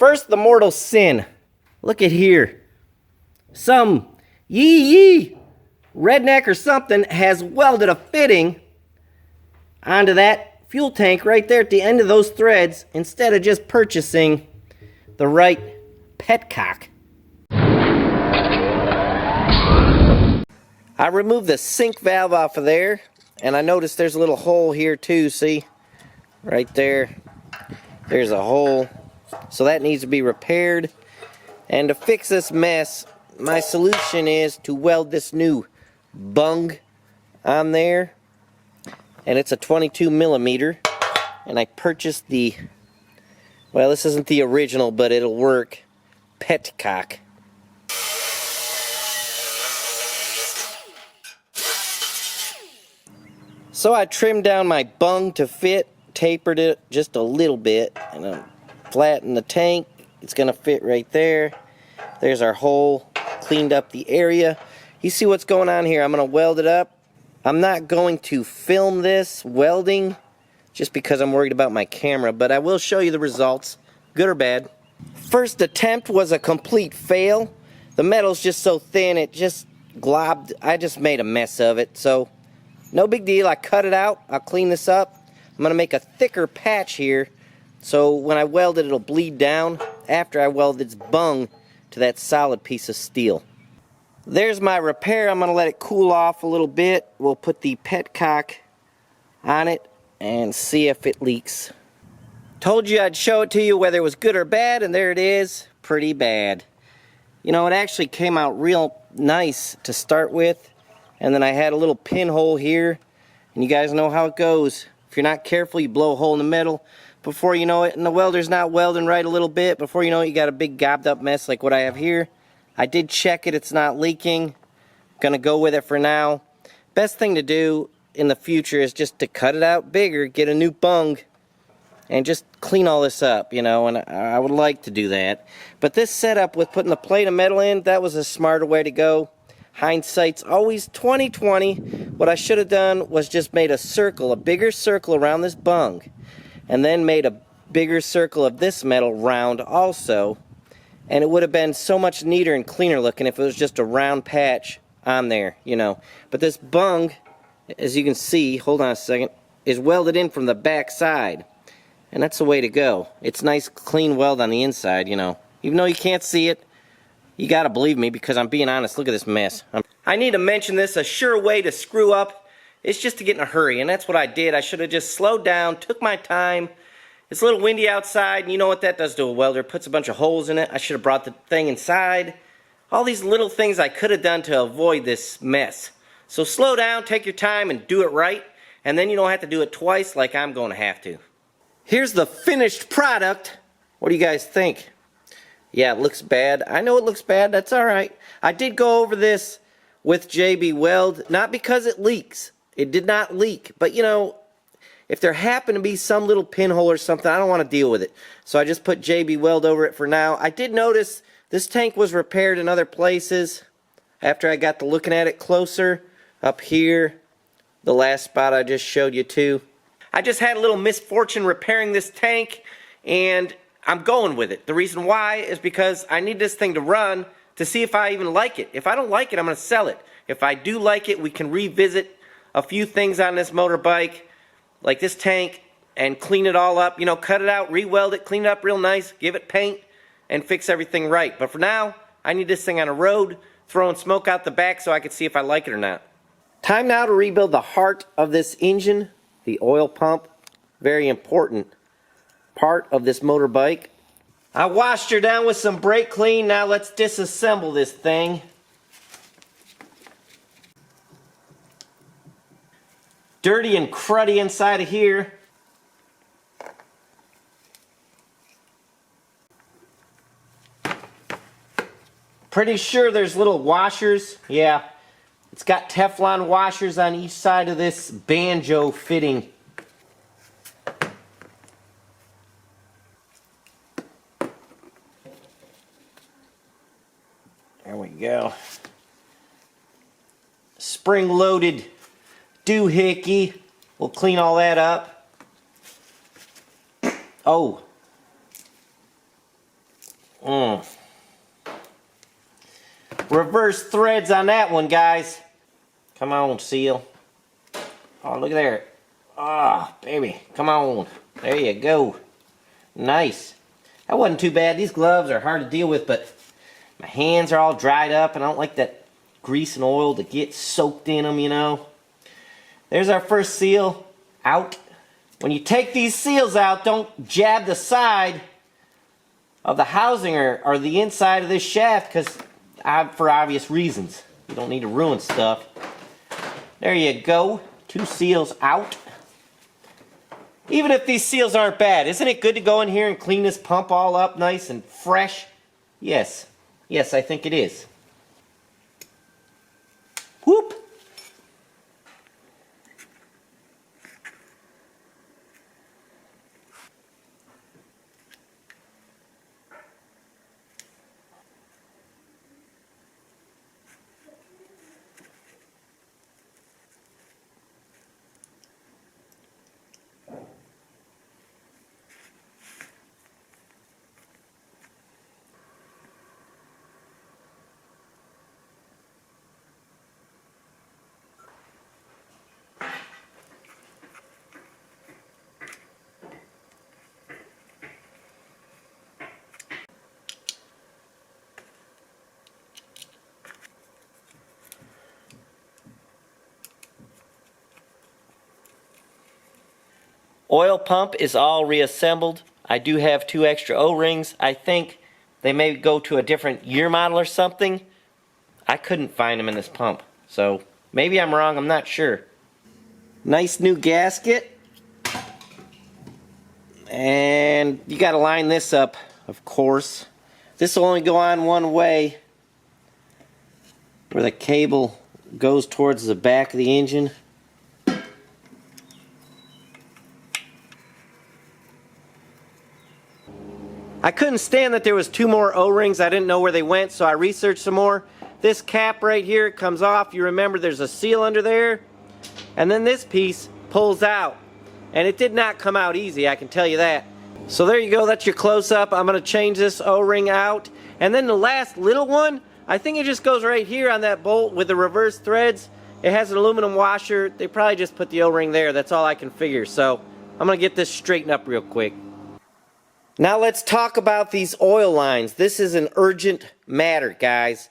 First, the mortal sin. Look at here. Some yee redneck or something has welded a fitting onto that fuel tank right there at the end of those threads instead of just purchasing the right petcock. I removed the sink valve off of there, and I noticed there's a little hole here too, see? Right there. There's a hole. So that needs to be repaired. And to fix this mess, my solution is to weld this new bung on there. And it's a 22 millimeter. And I purchased the, well, this isn't the original, but it'll work, petcock. So I trimmed down my bung to fit, tapered it just a little bit, and I flattened the tank. It's going to fit right there. There's our hole, cleaned up the area. You see what's going on here. I'm going to weld it up. I'm not going to film this welding just because I'm worried about my camera, but I will show you the results, good or bad. First attempt was a complete fail. The metal's just so thin, it just globbed. I just made a mess of it, so no big deal. I cut it out. I'll clean this up. I'm going to make a thicker patch here so when I weld it, it'll bleed down after I weld its bung to that solid piece of steel. There's my repair. I'm going to let it cool off a little bit. We'll put the petcock on it and see if it leaks. Told you I'd show it to you whether it was good or bad, and there it is. Pretty bad. You know, it actually came out real nice to start with. And then I had a little pinhole here, and you guys know how it goes. If you're not careful, you blow a hole in the middle. Before you know it, and the welder's not welding right a little bit, before you know it, you got a big gobbed up mess like what I have here. I did check it, it's not leaking. Gonna go with it for now. Best thing to do in the future is just to cut it out bigger, get a new bung, and just clean all this up, you know, and I would like to do that. But this setup with putting the plate of metal in, that was a smarter way to go. Hindsight's always 20/20. What I should have done was just made a circle, a bigger circle around this bung, and then made a bigger circle of this metal round also, and it would have been so much neater and cleaner looking if it was just a round patch on there, you know. But this bung, as you can see, hold on a second, is welded in from the back side, and that's the way to go. It's nice clean weld on the inside, you know. Even though you can't see it, you gotta believe me because I'm being honest. Look at this mess. I need to mention this. A sure way to screw up is just to get in a hurry, and that's what I did. I should have just slowed down, took my time. It's a little windy outside, and you know what that does to a welder. It puts a bunch of holes in it. I should have brought the thing inside. All these little things I could have done to avoid this mess. So slow down, take your time, and do it right, and then you don't have to do it twice like I'm going to have to. Here's the finished product. What do you guys think? Yeah, it looks bad. I know it looks bad. That's all right. I did go over this with JB Weld, not because it leaks. It did not leak. But, you know, if there happened to be some little pinhole or something, I don't want to deal with it. So I just put JB Weld over it for now. I did notice this tank was repaired in other places after I got to looking at it closer. Up here, the last spot I just showed you too. I just had a little misfortune repairing this tank, and I'm going with it. The reason why is because I need this thing to run to see if I even like it. If I don't like it, I'm going to sell it. If I do like it, we can revisit a few things on this motorbike, like this tank, and clean it all up. You know, cut it out, re-weld it, clean it up real nice, give it paint, and fix everything right. But for now, I need this thing on a road, throwing smoke out the back so I can see if I like it or not. Time now to rebuild the heart of this engine, the oil pump. Very important part of this motorbike. I washed her down with some brake clean. Now let's disassemble this thing. Dirty and cruddy inside of here. Pretty sure there's little washers. Yeah, it's got Teflon washers on each side of this banjo fitting. There we go. Spring-loaded doohickey. We'll clean all that up. Oh. Reverse threads on that one, guys. Come on, seal. Oh, look at there. Ah, baby, come on. There you go. Nice. That wasn't too bad. These gloves are hard to deal with, but my hands are all dried up, and I don't like that grease and oil to get soaked in them, you know. There's our first seal out. When you take these seals out, don't jab the side of the housing or the inside of this shaft, because for obvious reasons. You don't need to ruin stuff. There you go. 2 seals out. Even if these seals aren't bad, isn't it good to go in here and clean this pump all up nice and fresh? Yes. Yes, I think it is. Whoop! Oil pump is all reassembled. I do have 2 extra O-rings. I think they may go to a different year model or something. I couldn't find them in this pump, so maybe I'm wrong, I'm not sure. Nice new gasket. And you gotta line this up, of course. This will only go on one way, where the cable goes towards the back of the engine. I couldn't stand that there was 2 more O-rings. I didn't know where they went, so I researched some more. This cap right here comes off. You remember there's a seal under there. And then this piece pulls out. And it did not come out easy, I can tell you that. So there you go, that's your close-up. I'm going to change this O-ring out. And then the last little one, I think it just goes right here on that bolt with the reverse threads. It has an aluminum washer. They probably just put the O-ring there. That's all I can figure. So I'm going to get this straightened up real quick. Now let's talk about these oil lines. This is an urgent matter, guys.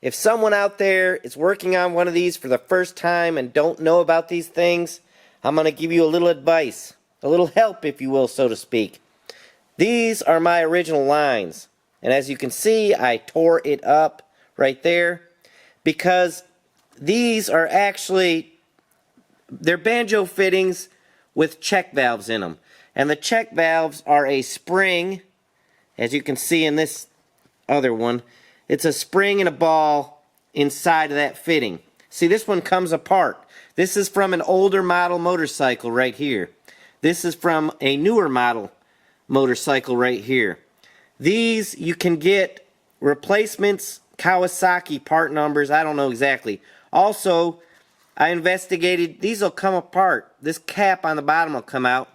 If someone out there is working on one of these for the first time and don't know about these things, I'm going to give you a little advice, a little help, if you will, so to speak. These are my original lines. And as you can see, I tore it up right there because these are actually, they're banjo fittings with check valves in them. And the check valves are a spring, as you can see in this other one. It's a spring and a ball inside of that fitting. See, this one comes apart. This is from an older model motorcycle right here. This is from a newer model motorcycle right here. These, you can get replacements, Kawasaki part numbers, I don't know exactly. Also, I investigated, these will come apart. This cap on the bottom will come out.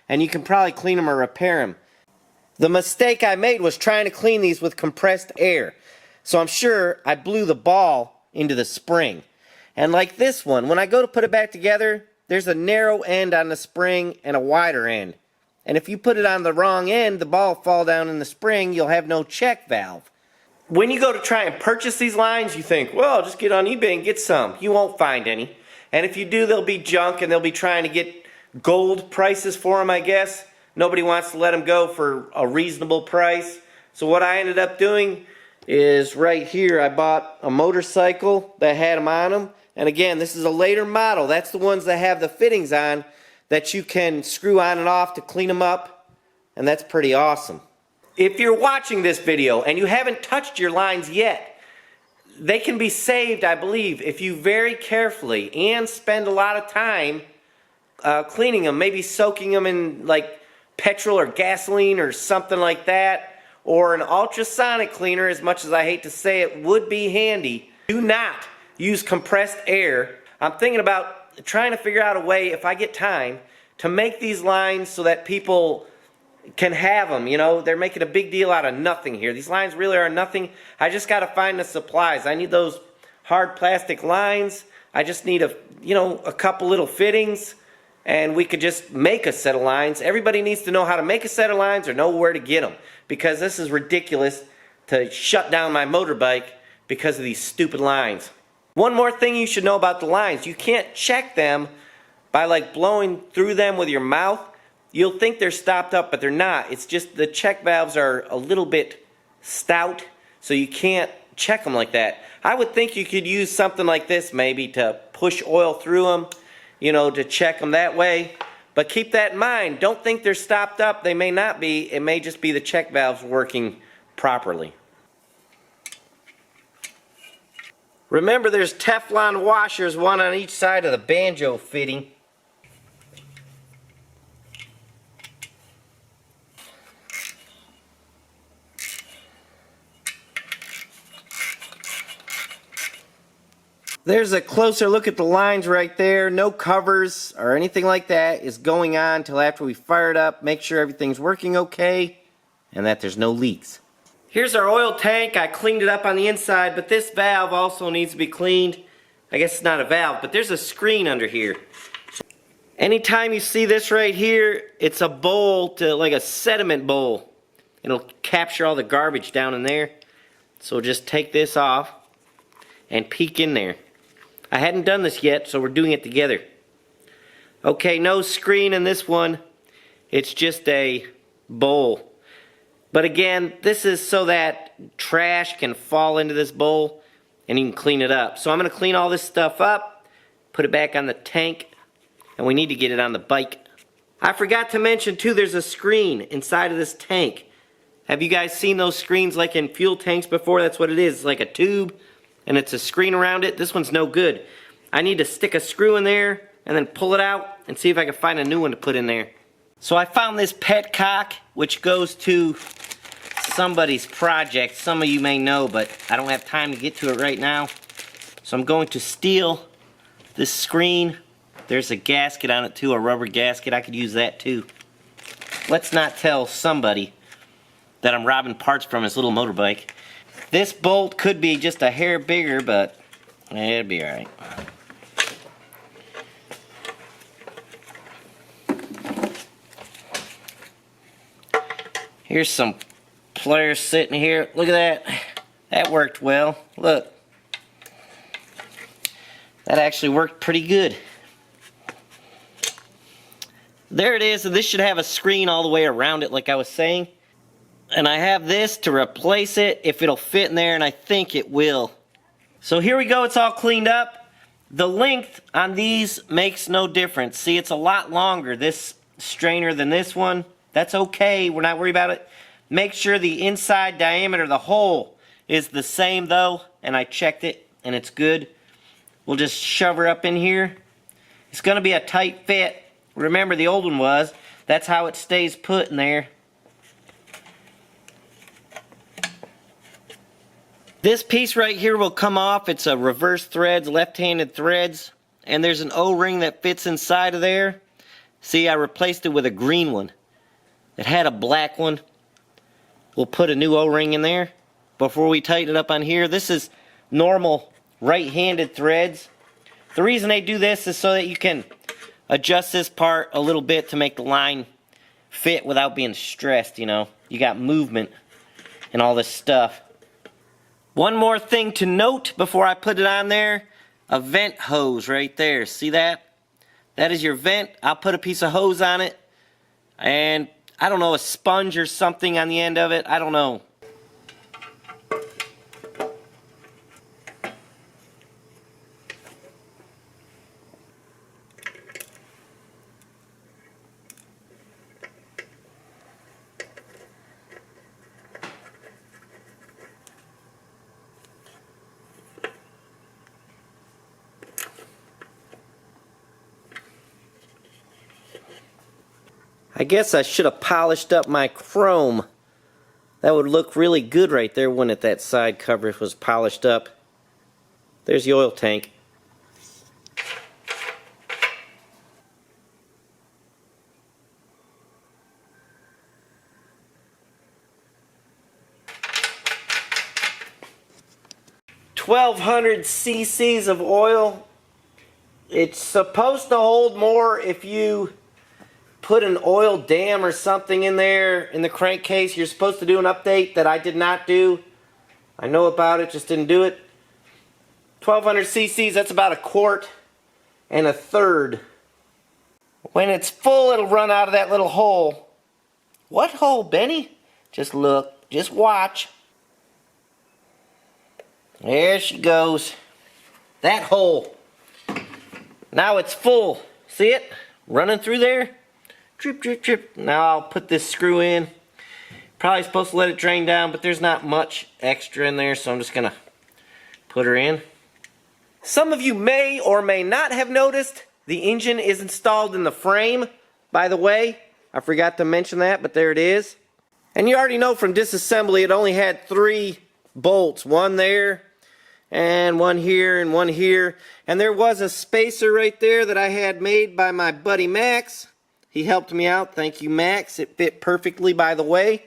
And you can probably clean them or repair them. The mistake I made was trying to clean these with compressed air. So I'm sure I blew the ball into the spring. And like this one, when I go to put it back together, there's a narrow end on the spring and a wider end. And if you put it on the wrong end, the ball will fall down in the spring, you'll have no check valve. When you go to try and purchase these lines, you think, well, I'll just get on eBay and get some. You won't find any. And if you do, they'll be junk and they'll be trying to get gold prices for them, I guess. Nobody wants to let them go for a reasonable price. So what I ended up doing is right here, I bought a motorcycle that had them on them. And again, this is a later model. That's the ones that have the fittings on that you can screw on and off to clean them up. And that's pretty awesome. If you're watching this video and you haven't touched your lines yet, they can be saved, I believe, if you very carefully and spend a lot of time cleaning them, maybe soaking them in like petrol or gasoline or something like that, or an ultrasonic cleaner. As much as I hate to say it, would be handy. Do not use compressed air. I'm thinking about trying to figure out a way, if I get time, to make these lines so that people can have them. You know, they're making a big deal out of nothing here. These lines really are nothing. I just got to find the supplies. I need those hard plastic lines. I just need a couple little fittings, and we could just make a set of lines. Everybody needs to know how to make a set of lines or know where to get them, because this is ridiculous to shut down my motorbike because of these stupid lines. One more thing you should know about the lines. You can't check them by like blowing through them with your mouth. You'll think they're stopped up, but they're not. It's just the check valves are a little bit stout, so you can't check them like that. I would think you could use something like this maybe to push oil through them, you know, to check them that way. But keep that in mind. Don't think they're stopped up. They may not be. It may just be the check valves working properly. Remember, there's Teflon washers, one on each side of the banjo fitting. There's a closer look at the lines right there. No covers or anything like that is going on until after we fire it up. Make sure everything's working okay and that there's no leaks. Here's our oil tank. I cleaned it up on the inside, but this valve also needs to be cleaned. I guess it's not a valve, but there's a screen under here. Anytime you see this right here, it's a bowl, like a sediment bowl. It'll capture all the garbage down in there. So just take this off and peek in there. I hadn't done this yet, so we're doing it together. Okay, no screen in this one. It's just a bowl. But again, this is so that trash can fall into this bowl and you can clean it up. So I'm going to clean all this stuff up, put it back on the tank, and we need to get it on the bike. I forgot to mention too, there's a screen inside of this tank. Have you guys seen those screens like in fuel tanks before? That's what it is. It's like a tube and it's a screen around it. This one's no good. I need to stick a screw in there and then pull it out and see if I can find a new one to put in there. So I found this petcock, which goes to somebody's project. Some of you may know, but I don't have time to get to it right now. So I'm going to steal this screen. There's a gasket on it too, a rubber gasket. I could use that too. Let's not tell somebody that I'm robbing parts from his little motorbike. This bolt could be just a hair bigger, but it'll be alright. Here's some pliers sitting here. Look at that. That worked well. Look. That actually worked pretty good. There it is, and this should have a screen all the way around it like I was saying. And I have this to replace it if it'll fit in there, and I think it will. So here we go, it's all cleaned up. The length on these makes no difference. See, it's a lot longer, this strainer, than this one. That's okay, we're not worried about it. Make sure the inside diameter of the hole is the same though, and I checked it and it's good. We'll just shove her up in here. It's gonna be a tight fit. Remember the old one was. That's how it stays put in there. This piece right here will come off. It's a reverse threads, left-handed threads, and there's an O-ring that fits inside of there. See, I replaced it with a green one. It had a black one. We'll put a new O-ring in there before we tighten it up on here. This is normal right-handed threads. The reason they do this is so that you can adjust this part a little bit to make the line fit without being stressed, you know. You got movement and all this stuff. One more thing to note before I put it on there, a vent hose right there. See that? That is your vent. I'll put a piece of hose on it and I don't know, a sponge or something on the end of it. I don't know. I guess I should have polished up my chrome. That would look really good right there, wouldn't it? That side cover was polished up. There's the oil tank. 1,200 cc's of oil. It's supposed to hold more if you put an oil dam or something in there in the crankcase. You're supposed to do an update that I did not do. I know about it, just didn't do it. 1,200 cc's, that's about 1 1/4. When it's full, it'll run out of that little hole. What hole, Benny? Just look, just watch. There she goes. That hole. Now it's full. See it? Running through there. Drip, drip, drip. Now I'll put this screw in. Probably supposed to let it drain down, but there's not much extra in there, so I'm just gonna put her in. Some of you may or may not have noticed the engine is installed in the frame, by the way. I forgot to mention that, but there it is. And you already know from disassembly it only had 3 bolts. One there, and one here, and one here. And there was a spacer right there that I had made by my buddy Max. He helped me out. Thank you, Max. It fit perfectly, by the way.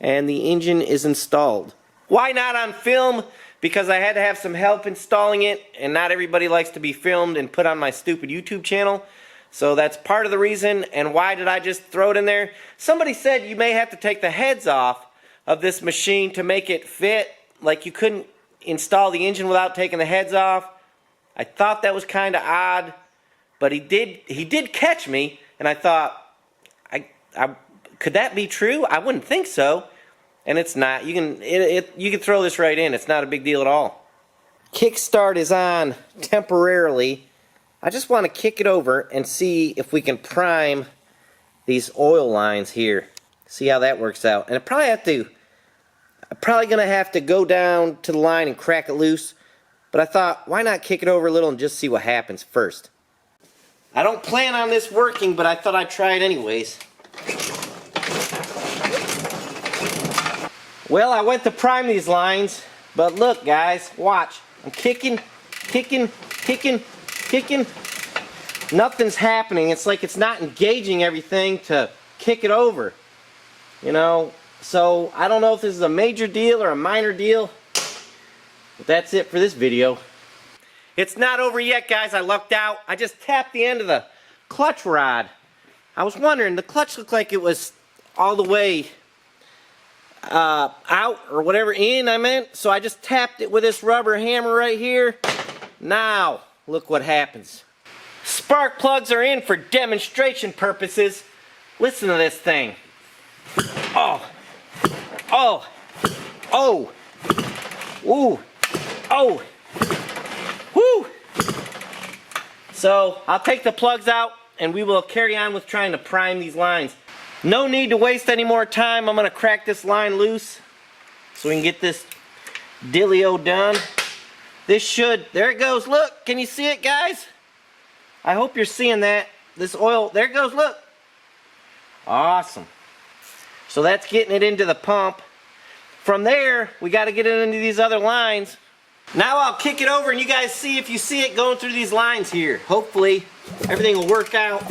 And the engine is installed. Why not on film? Because I had to have some help installing it, and not everybody likes to be filmed and put on my stupid YouTube channel. So that's part of the reason. And why did I just throw it in there? Somebody said you may have to take the heads off of this machine to make it fit. Like you couldn't install the engine without taking the heads off. I thought that was kind of odd, but he did catch me, and I thought, could that be true? I wouldn't think so. And it's not. You can throw this right in. It's not a big deal at all. Kickstart is on temporarily. I just want to kick it over and see if we can prime these oil lines here. See how that works out. And I'm probably going to have to go down to the line and crack it loose. But I thought, why not kick it over a little and just see what happens first. I don't plan on this working, but I thought I'd try it anyways. Well, I went to prime these lines, but look guys, watch. I'm kicking. Nothing's happening. It's like it's not engaging everything to kick it over. You know, so I don't know if this is a major deal or a minor deal. But that's it for this video. It's not over yet, guys. I lucked out. I just tapped the end of the clutch rod. I was wondering, the clutch looked like it was all the way out, or whatever, in I meant. So I just tapped it with this rubber hammer right here. Now, look what happens. Spark plugs are in for demonstration purposes. Listen to this thing. Oh. Ooh. Oh. Woo. So, I'll take the plugs out and we will carry on with trying to prime these lines. No need to waste any more time. I'm going to crack this line loose so we can get this dealio done. This should, there it goes, look, can you see it guys? I hope you're seeing that. This oil, there it goes, look. Awesome. So that's getting it into the pump. From there, we got to get it into these other lines. Now I'll kick it over and you guys see if you see it going through these lines here. Hopefully everything will work out.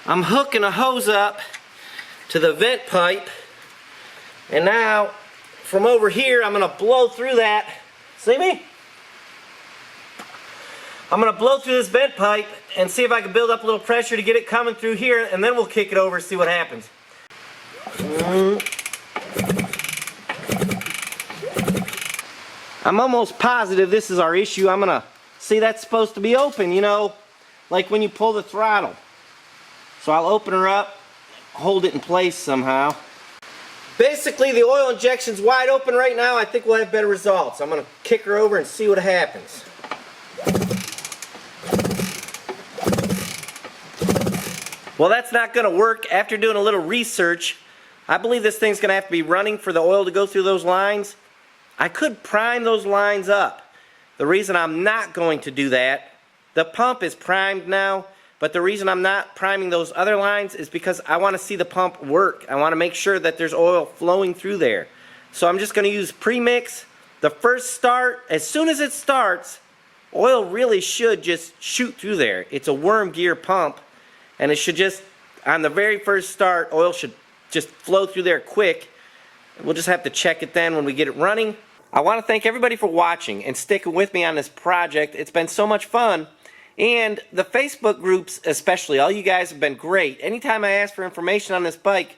I'm hooking a hose up to the vent pipe, and now from over here I'm going to blow through that. See me? I'm going to blow through this vent pipe and see if I can build up a little pressure to get it coming through here, and then we'll kick it over and see what happens. I'm almost positive this is our issue. I'm going to see that's supposed to be open, you know, like when you pull the throttle. So I'll open her up, hold it in place somehow. Basically the oil injection's wide open right now. I think we'll have better results. I'm going to kick her over and see what happens. Well, that's not going to work. After doing a little research, I believe this thing's going to have to be running for the oil to go through those lines. I could prime those lines up. The reason I'm not going to do that, the pump is primed now, but the reason I'm not priming those other lines is because I want to see the pump work. I want to make sure that there's oil flowing through there. So I'm just going to use premix. The first start, as soon as it starts, oil really should just shoot through there. It's a worm gear pump, and it should just, on the very first start, oil should just flow through there quick. We'll just have to check it then when we get it running. I want to thank everybody for watching and sticking with me on this project. It's been so much fun. And the Facebook groups especially, all you guys have been great. Anytime I ask for information on this bike,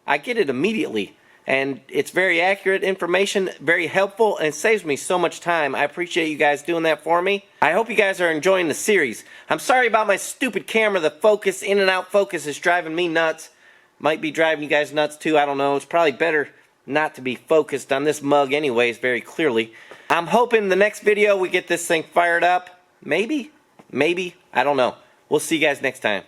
I get it immediately. And it's very accurate information, very helpful, and it saves me so much time. I appreciate you guys doing that for me. I hope you guys are enjoying the series. I'm sorry about my stupid camera. The focus, in and out focus, is driving me nuts. Might be driving you guys nuts too, I don't know. It's probably better not to be focused on this mug anyways, very clearly. I'm hoping the next video we get this thing fired up. Maybe, I don't know. We'll see you guys next time.